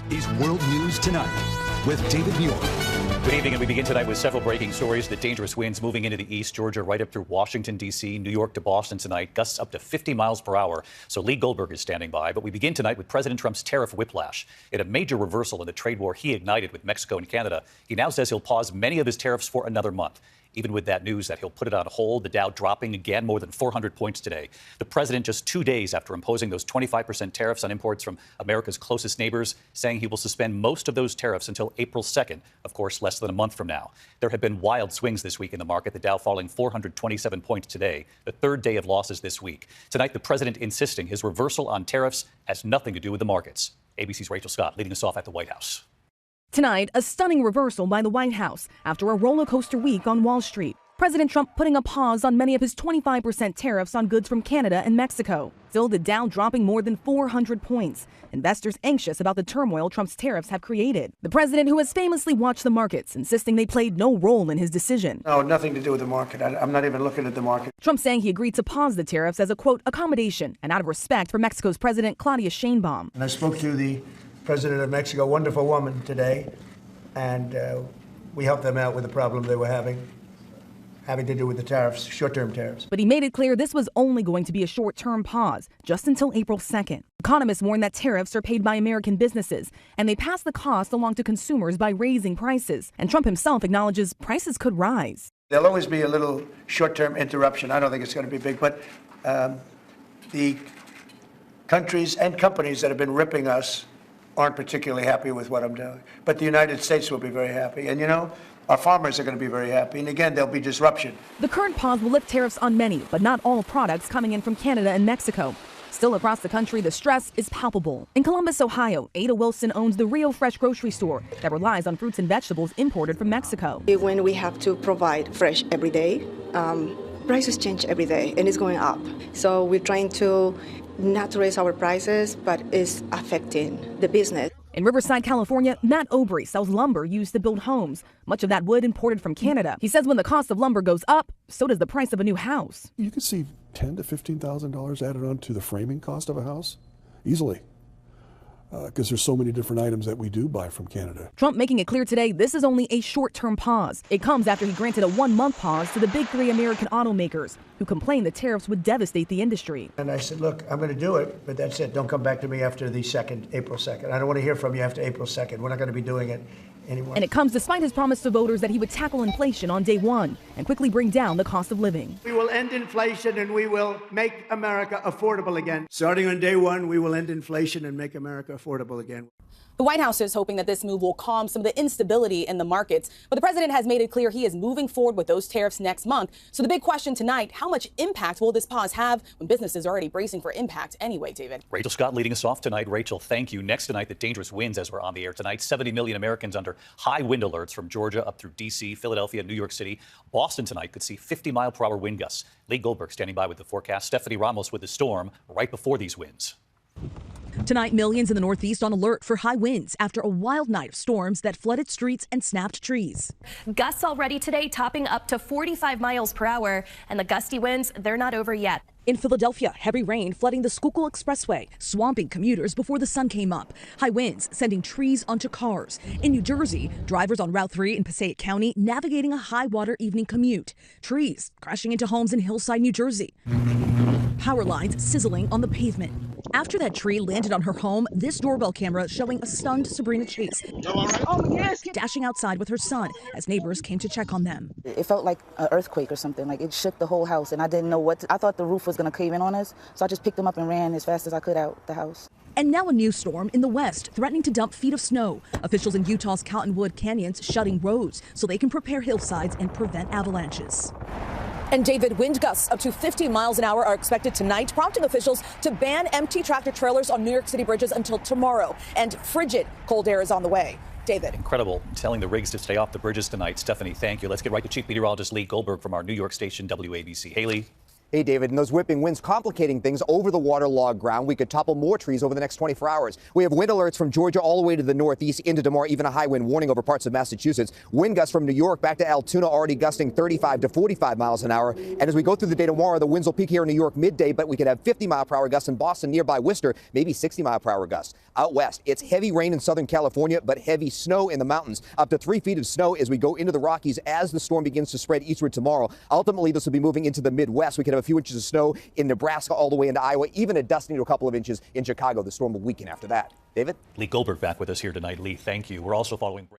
This is World News Tonight with David Muir. Good evening, and we begin tonight with several breaking stories. The dangerous winds moving into the east, Georgia, right up through Washington, D.C., New York to Boston tonight, gusts up to 50 miles per hour. So Lee Goldberg is standing by. But we begin tonight with President Trump's tariff whiplash. In a major reversal in the trade war he ignited with Mexico and Canada, he now says he'll pause many of his tariffs for another month. Even with that news that he'll put it on hold, the Dow dropping again more than 400 points today. The president, just 2 days after imposing those 25% tariffs on imports from America's closest neighbors, saying he will suspend most of those tariffs until April 2nd, of course, less than a month from now. There have been wild swings this week in the market, the Dow falling 427 points today, the third day of losses this week. Tonight, the president insisting his reversal on tariffs has nothing to do with the markets. ABC's Rachel Scott leading us off at the White House. Tonight, a stunning reversal by the White House after a roller coaster week on Wall Street. President Trump putting a pause on many of his 25% tariffs on goods from Canada and Mexico. Still, the Dow dropping more than 400 points. Investors anxious about the turmoil Trump's tariffs have created. The president, who has famously watched the markets, insisting they played no role in his decision. No, nothing to do with the market. I'm not even looking at the market. Trump saying he agreed to pause the tariffs as a, quote, accommodation and out of respect for Mexico's President Claudia Sheinbaum. And I spoke to the president of Mexico, wonderful woman, today, and we helped them out with the problem they were having to do with the tariffs, short-term tariffs. But he made it clear this was only going to be a short-term pause, just until April 2nd. Economists warn that tariffs are paid by American businesses, and they pass the cost along to consumers by raising prices. And Trump himself acknowledges prices could rise. There'll always be a little short-term interruption. I don't think it's going to be big, but the countries and companies that have been ripping us aren't particularly happy with what I'm doing. But the United States will be very happy. And, you know, our farmers are going to be very happy. And again, there'll be disruption. The current pause will lift tariffs on many, but not all products coming in from Canada and Mexico. Still across the country, the stress is palpable. In Columbus, Ohio, Ada Wilson owns the Rio Fresh grocery store that relies on fruits and vegetables imported from Mexico. When we have to provide fresh every day, prices change every day and it's going up. So we're trying to not raise our prices, but it's affecting the business. In Riverside, California, Matt Obrey sells lumber used to build homes, much of that wood imported from Canada. He says when the cost of lumber goes up, so does the price of a new house. You could see $10,000 to $15,000 added on to the framing cost of a house, easily. Because there's so many different items that we do buy from Canada. Trump making it clear today this is only a short-term pause. It comes after he granted a one-month pause to the big three American automakers who complained the tariffs would devastate the industry. And I said, look, I'm going to do it, but that's it. Don't come back to me after the April 2nd. I don't want to hear from you after April 2nd. We're not going to be doing it anymore. And it comes despite his promise to voters that he would tackle inflation on day one and quickly bring down the cost of living. We will end inflation and we will make America affordable again. Starting on day one, we will end inflation and make America affordable again. The White House is hoping that this move will calm some of the instability in the markets, but the president has made it clear he is moving forward with those tariffs next month. So the big question tonight, how much impact will this pause have when businesses are already bracing for impact anyway, David? Rachel Scott leading us off tonight. Rachel, thank you. Next tonight, the dangerous winds as we're on the air tonight. 70 million Americans under high wind alerts from Georgia up through D.C., Philadelphia, New York City. Boston tonight could see 50-mile-per-hour wind gusts. Lee Goldberg standing by with the forecast. Stephanie Ramos with the storm right before these winds. Tonight, millions in the Northeast on alert for high winds after a wild night of storms that flooded streets and snapped trees. Gusts already today topping up to 45 miles per hour, and the gusty winds, they're not over yet. In Philadelphia, heavy rain flooding the Schuylkill Expressway, swamping commuters before the sun came up. High winds sending trees onto cars. In New Jersey, drivers on Route 3 in Passaic County navigating a high water evening commute. Trees crashing into homes in Hillside, New Jersey. Power lines sizzling on the pavement. After that tree landed on her home, this doorbell camera showing a stunned Sabrina Chase dashing outside with her son as neighbors came to check on them. It felt like an earthquake or something, like it shook the whole house, and I didn't know I thought the roof was going to cave in on us, so I just picked them up and ran as fast as I could out the house. And now a new storm in the west, threatening to dump feet of snow. Officials in Utah's Cottonwood Canyons shutting roads so they can prepare hillsides and prevent avalanches. And David, wind gusts up to 50 miles an hour are expected tonight, prompting officials to ban empty tractor trailers on New York City bridges until tomorrow. And frigid cold air is on the way. David. Incredible. Telling the rigs to stay off the bridges tonight. Stephanie, thank you. Let's get right to Chief Meteorologist Lee Goldberg from our New York station, WABC. Haley. Hey, David, and those whipping winds complicating things over the waterlogged ground. We could topple more trees over the next 24 hours. We have wind alerts from Georgia all the way to the northeast into tomorrow, even a high wind warning over parts of Massachusetts. Wind gusts from New York back to Altoona already gusting 35 to 45 miles an hour. And as we go through the day tomorrow, the winds will peak here in New York midday, but we could have 50-mile-per-hour gusts in Boston, nearby Worcester, maybe 60-mile-per-hour gusts. Out west, it's heavy rain in Southern California, but heavy snow in the mountains. Up to 3 feet of snow as we go into the Rockies as the storm begins to spread eastward tomorrow. Ultimately, this will be moving into the Midwest. We could have a few inches of snow in Nebraska all the way into Iowa, even a dusting to a couple of inches in Chicago. The storm will weaken after that. David? Lee Goldberg back with us here tonight. Lee, thank you. We're also following